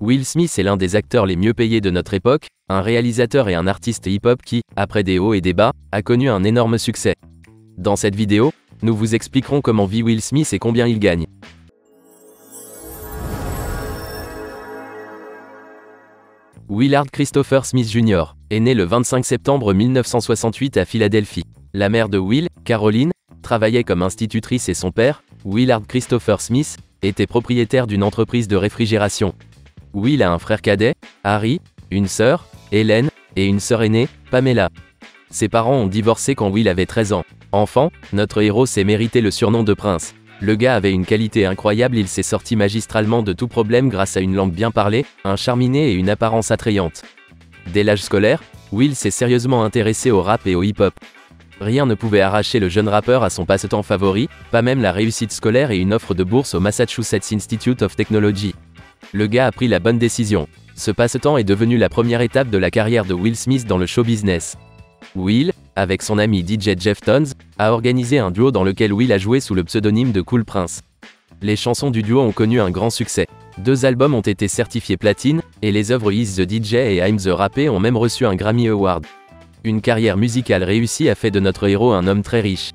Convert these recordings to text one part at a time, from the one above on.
Will Smith est l'un des acteurs les mieux payés de notre époque, un réalisateur et un artiste hip-hop qui, après des hauts et des bas, a connu un énorme succès. Dans cette vidéo, nous vous expliquerons comment vit Will Smith et combien il gagne. Willard Christopher Smith Jr. est né le 25 septembre 1968 à Philadelphie. La mère de Will, Caroline, travaillait comme institutrice et son père, Willard Christopher Smith, était propriétaire d'une entreprise de réfrigération. Will a un frère cadet, Harry, une sœur, Hélène, et une sœur aînée, Pamela. Ses parents ont divorcé quand Will avait 13 ans. Enfant, notre héros s'est mérité le surnom de prince. Le gars avait une qualité incroyable, il s'est sorti magistralement de tout problème grâce à une langue bien parlée, un charme inné et une apparence attrayante. Dès l'âge scolaire, Will s'est sérieusement intéressé au rap et au hip-hop. Rien ne pouvait arracher le jeune rappeur à son passe-temps favori, pas même la réussite scolaire et une offre de bourse au Massachusetts Institute of Technology. Le gars a pris la bonne décision. Ce passe-temps est devenu la première étape de la carrière de Will Smith dans le show business. Will, avec son ami DJ Jeff Tonz, a organisé un duo dans lequel Will a joué sous le pseudonyme de Cool Prince. Les chansons du duo ont connu un grand succès. 2 albums ont été certifiés platine, et les œuvres Is the DJ et I'm the Rappé ont même reçu un Grammy Award. Une carrière musicale réussie a fait de notre héros un homme très riche.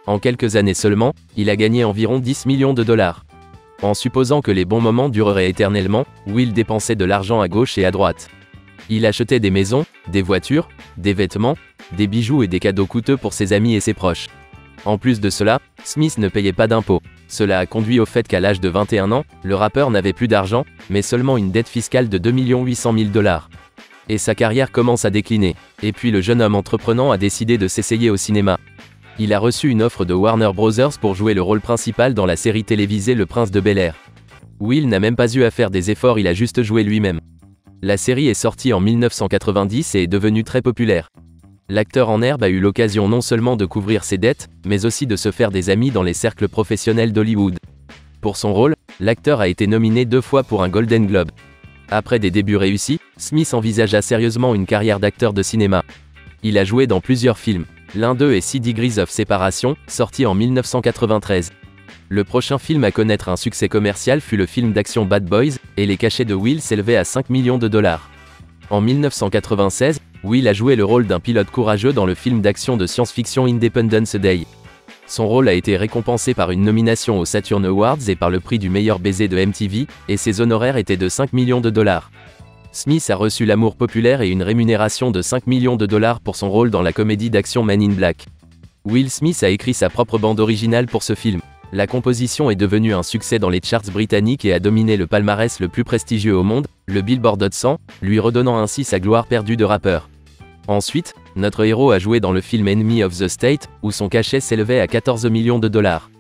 En quelques années seulement, il a gagné environ 10 millions de dollars. En supposant que les bons moments dureraient éternellement, Will dépensait de l'argent à gauche et à droite. Il achetait des maisons, des voitures, des vêtements, des bijoux et des cadeaux coûteux pour ses amis et ses proches. En plus de cela, Smith ne payait pas d'impôts. Cela a conduit au fait qu'à l'âge de 21 ans, le rappeur n'avait plus d'argent, mais seulement une dette fiscale de 2 800 000 $. Et sa carrière commence à décliner. Et puis le jeune homme entreprenant a décidé de s'essayer au cinéma. Il a reçu une offre de Warner Bros. Pour jouer le rôle principal dans la série télévisée Le Prince de Bel-Air. Will n'a même pas eu à faire des efforts, il a juste joué lui-même. La série est sortie en 1990 et est devenue très populaire. L'acteur en herbe a eu l'occasion non seulement de couvrir ses dettes, mais aussi de se faire des amis dans les cercles professionnels d'Hollywood. Pour son rôle, l'acteur a été nominé 2 fois pour un Golden Globe. Après des débuts réussis, Smith envisagea sérieusement une carrière d'acteur de cinéma. Il a joué dans plusieurs films. L'un d'eux est 6 Degrees of Separation, sorti en 1993. Le prochain film à connaître un succès commercial fut le film d'action Bad Boys, et les cachets de Will s'élevaient à 5 millions de dollars. En 1996, Will a joué le rôle d'un pilote courageux dans le film d'action de science-fiction Independence Day. Son rôle a été récompensé par une nomination aux Saturn Awards et par le prix du meilleur baiser de MTV, et ses honoraires étaient de 5 millions de dollars. Smith a reçu l'amour populaire et une rémunération de 5 millions de dollars pour son rôle dans la comédie d'action Men in Black. Will Smith a écrit sa propre bande originale pour ce film. La composition est devenue un succès dans les charts britanniques et a dominé le palmarès le plus prestigieux au monde, le Billboard Hot 100, lui redonnant ainsi sa gloire perdue de rappeur. Ensuite, notre héros a joué dans le film Enemy of the State, où son cachet s'élevait à 14 millions de dollars.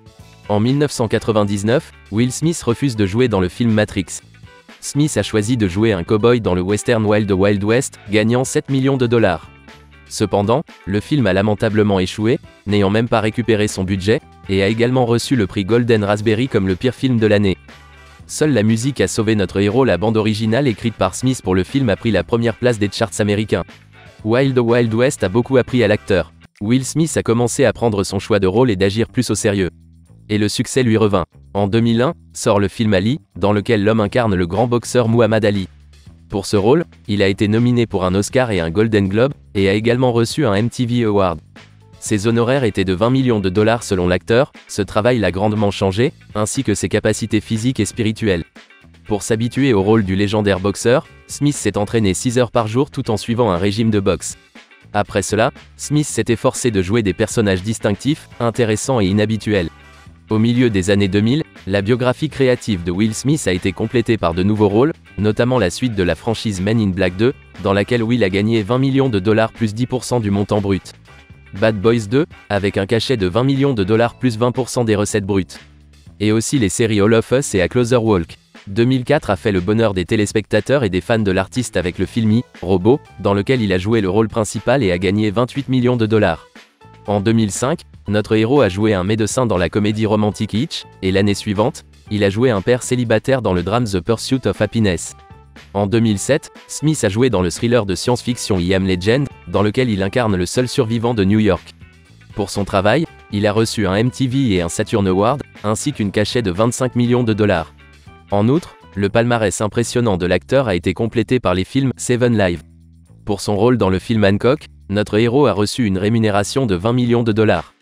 En 1999, Will Smith refuse de jouer dans le film Matrix. Smith a choisi de jouer un cow-boy dans le western Wild Wild West, gagnant 7 millions de dollars. Cependant, le film a lamentablement échoué, n'ayant même pas récupéré son budget, et a également reçu le prix Golden Raspberry comme le pire film de l'année. Seule la musique a sauvé notre héros, la bande originale écrite par Smith pour le film a pris la première place des charts américains. Wild Wild West a beaucoup appris à l'acteur. Will Smith a commencé à prendre son choix de rôle et d'agir plus au sérieux. Et le succès lui revint. En 2001, sort le film Ali, dans lequel l'homme incarne le grand boxeur Muhammad Ali. Pour ce rôle, il a été nominé pour un Oscar et un Golden Globe, et a également reçu un MTV Award. Ses honoraires étaient de 20 millions de dollars selon l'acteur, ce travail l'a grandement changé, ainsi que ses capacités physiques et spirituelles. Pour s'habituer au rôle du légendaire boxeur, Smith s'est entraîné 6 heures par jour tout en suivant un régime de boxe. Après cela, Smith s'est efforcé de jouer des personnages distinctifs, intéressants et inhabituels. Au milieu des années 2000, la biographie créative de Will Smith a été complétée par de nouveaux rôles, notamment la suite de la franchise Men in Black 2, dans laquelle Will a gagné 20 millions de dollars plus 10% du montant brut. Bad Boys 2, avec un cachet de 20 millions de dollars plus 20% des recettes brutes. Et aussi les séries All of Us et A Closer Walk. 2004 a fait le bonheur des téléspectateurs et des fans de l'artiste avec le film Robot, dans lequel il a joué le rôle principal et a gagné 28 millions de dollars. En 2005, notre héros a joué un médecin dans la comédie romantique Hitch, et l'année suivante, il a joué un père célibataire dans le drame The Pursuit of Happiness. En 2007, Smith a joué dans le thriller de science-fiction I Am Legend, dans lequel il incarne le seul survivant de New York. Pour son travail, il a reçu un MTV et un Saturn Award, ainsi qu'une cachette de 25 millions de dollars. En outre, Le palmarès impressionnant de l'acteur a été complété par les films Seven Live. Pour son rôle dans le film Hancock, notre héros a reçu une rémunération de 20 millions de dollars.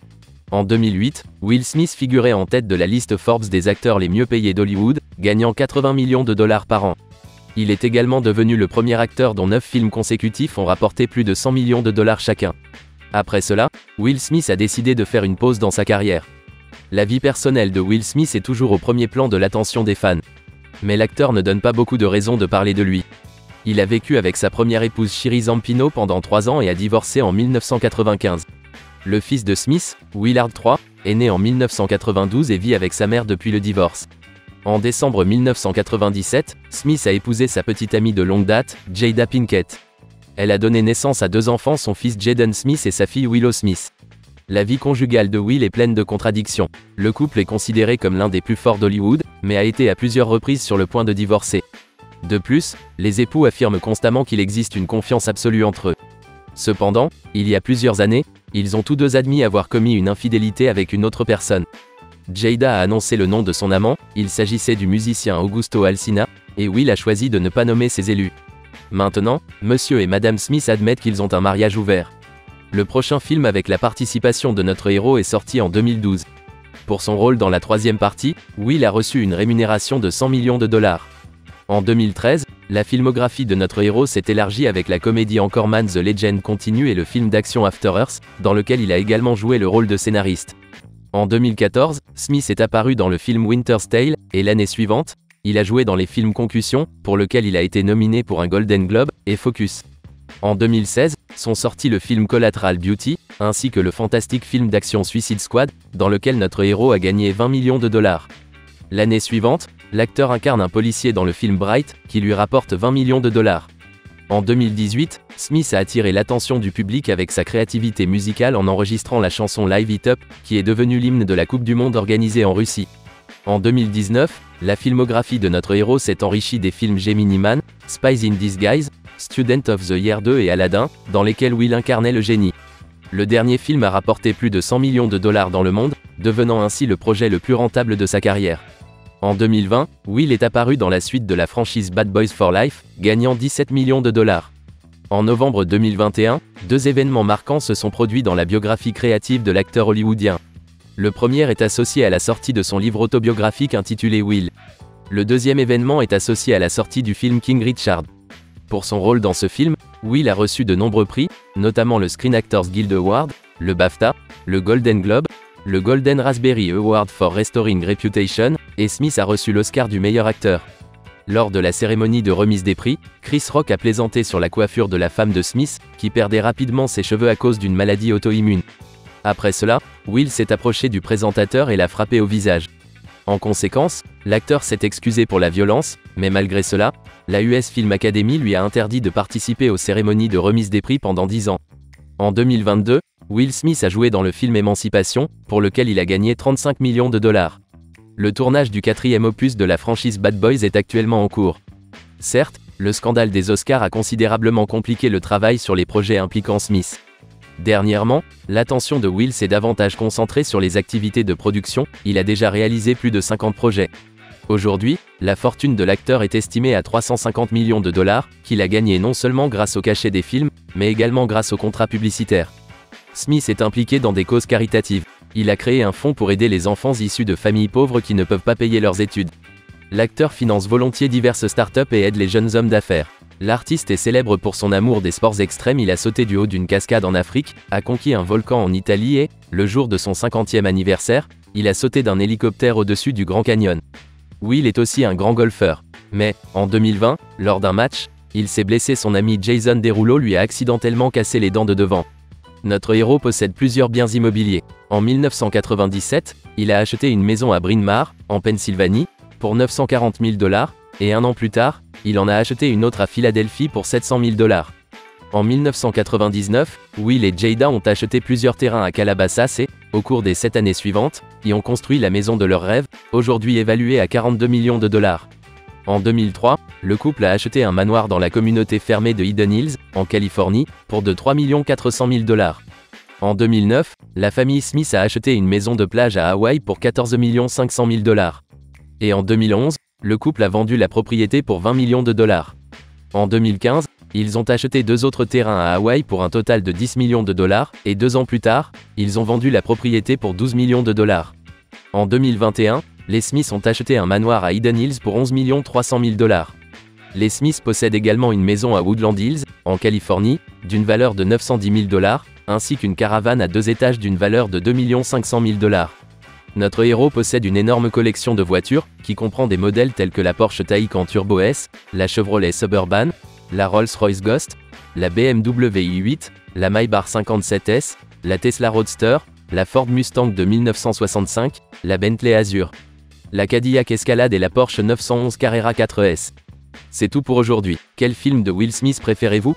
En 2008, Will Smith figurait en tête de la liste Forbes des acteurs les mieux payés d'Hollywood, gagnant 80 millions de dollars par an. Il est également devenu le premier acteur dont 9 films consécutifs ont rapporté plus de 100 millions de dollars chacun. Après cela, Will Smith a décidé de faire une pause dans sa carrière. La vie personnelle de Will Smith est toujours au premier plan de l'attention des fans. Mais l'acteur ne donne pas beaucoup de raisons de parler de lui. Il a vécu avec sa première épouse Shiri Zampino pendant 3 ans et a divorcé en 1995. Le fils de Smith, Willard III, est né en 1992 et vit avec sa mère depuis le divorce. En décembre 1997, Smith a épousé sa petite amie de longue date, Jada Pinkett. Elle a donné naissance à 2 enfants, son fils Jaden Smith et sa fille Willow Smith. La vie conjugale de Will est pleine de contradictions. Le couple est considéré comme l'un des plus forts d'Hollywood, mais a été à plusieurs reprises sur le point de divorcer. De plus, les époux affirment constamment qu'il existe une confiance absolue entre eux. Cependant, il y a plusieurs années, ils ont tous deux admis avoir commis une infidélité avec une autre personne. Jada a annoncé le nom de son amant, il s'agissait du musicien Augusto Alsina, et Will a choisi de ne pas nommer ses élus. Maintenant, Monsieur et Madame Smith admettent qu'ils ont un mariage ouvert. Le prochain film avec la participation de notre héros est sorti en 2012. Pour son rôle dans la 3e partie, Will a reçu une rémunération de 100 millions de dollars. En 2013, la filmographie de notre héros s'est élargie avec la comédie Anchorman The Legend Continue et le film d'action After Earth, dans lequel il a également joué le rôle de scénariste. En 2014, Smith est apparu dans le film Winter's Tale, et l'année suivante, il a joué dans les films Concussion, pour lequel il a été nominé pour un Golden Globe, et Focus. En 2016, sont sortis le film Collateral Beauty, ainsi que le fantastique film d'action Suicide Squad, dans lequel notre héros a gagné 20 millions de dollars. L'année suivante, l'acteur incarne un policier dans le film Bright, qui lui rapporte 20 millions de dollars. En 2018, Smith a attiré l'attention du public avec sa créativité musicale en enregistrant la chanson Live It Up, qui est devenue l'hymne de la Coupe du Monde organisée en Russie. En 2019, la filmographie de notre héros s'est enrichie des films Gemini Man, Spies in Disguise, Student of the Year 2 et Aladdin, dans lesquels Will incarnait le génie. Le dernier film a rapporté plus de 100 millions de dollars dans le monde, devenant ainsi le projet le plus rentable de sa carrière. En 2020, Will est apparu dans la suite de la franchise Bad Boys for Life, gagnant 17 millions de dollars. En novembre 2021, 2 événements marquants se sont produits dans la biographie créative de l'acteur hollywoodien. Le premier est associé à la sortie de son livre autobiographique intitulé Will. Le deuxième événement est associé à la sortie du film King Richard. Pour son rôle dans ce film, Will a reçu de nombreux prix, notamment le Screen Actors Guild Award, le BAFTA, le Golden Globe, le Golden Raspberry Award for Restoring Reputation, et Smith a reçu l'Oscar du meilleur acteur. Lors de la cérémonie de remise des prix, Chris Rock a plaisanté sur la coiffure de la femme de Smith, qui perdait rapidement ses cheveux à cause d'une maladie auto-immune. Après cela, Will s'est approché du présentateur et l'a frappé au visage. En conséquence, l'acteur s'est excusé pour la violence, mais malgré cela, la US Film Academy lui a interdit de participer aux cérémonies de remise des prix pendant 10 ans. En 2022, Will Smith a joué dans le film Émancipation, pour lequel il a gagné 35 millions de dollars. Le tournage du 4e opus de la franchise Bad Boys est actuellement en cours. Certes, le scandale des Oscars a considérablement compliqué le travail sur les projets impliquant Smith. Dernièrement, l'attention de Will s'est davantage concentrée sur les activités de production, il a déjà réalisé plus de 50 projets. Aujourd'hui, la fortune de l'acteur est estimée à 350 millions de dollars, qu'il a gagné non seulement grâce au cachet des films, mais également grâce aux contrats publicitaires. Smith est impliqué dans des causes caritatives. Il a créé un fonds pour aider les enfants issus de familles pauvres qui ne peuvent pas payer leurs études. L'acteur finance volontiers diverses startups et aide les jeunes hommes d'affaires. L'artiste est célèbre pour son amour des sports extrêmes, il a sauté du haut d'une cascade en Afrique, a conquis un volcan en Italie et, le jour de son 50e anniversaire, il a sauté d'un hélicoptère au-dessus du Grand Canyon. Will est aussi un grand golfeur. Mais, en 2020, lors d'un match, il s'est blessé, son ami Jason Derulo lui a accidentellement cassé les dents de devant. Notre héros possède plusieurs biens immobiliers. En 1997, il a acheté une maison à Bryn Mawr, en Pennsylvanie, pour 940 000 $, et un an plus tard, il en a acheté une autre à Philadelphie pour 700 000 $. En 1999, Will et Jada ont acheté plusieurs terrains à Calabasas et, au cours des 7 années suivantes, y ont construit la maison de leurs rêves, aujourd'hui évaluée à 42 millions de dollars. En 2003, le couple a acheté un manoir dans la communauté fermée de Hidden Hills, en Californie, pour de 3 400 000 $. En 2009, la famille Smith a acheté une maison de plage à Hawaï pour 14 500 000 $. Et en 2011, le couple a vendu la propriété pour 20 millions de dollars. En 2015, ils ont acheté 2 autres terrains à Hawaï pour un total de 10 millions de dollars, et 2 ans plus tard, ils ont vendu la propriété pour 12 millions de dollars. En 2021, les Smiths ont acheté un manoir à Eden Hills pour 11 300 000 dollars. Les Smiths possèdent également une maison à Woodland Hills, en Californie, d'une valeur de 910 000 dollars, ainsi qu'une caravane à 2 étages d'une valeur de 2 500 000 dollars. Notre héros possède une énorme collection de voitures, qui comprend des modèles tels que la Porsche Taycan Turbo S, la Chevrolet Suburban, la Rolls-Royce Ghost, la BMW i8, la Maybach 57S, la Tesla Roadster, la Ford Mustang de 1965, la Bentley Azure, la Cadillac Escalade et la Porsche 911 Carrera 4S. C'est tout pour aujourd'hui. Quel film de Will Smith préférez-vous ?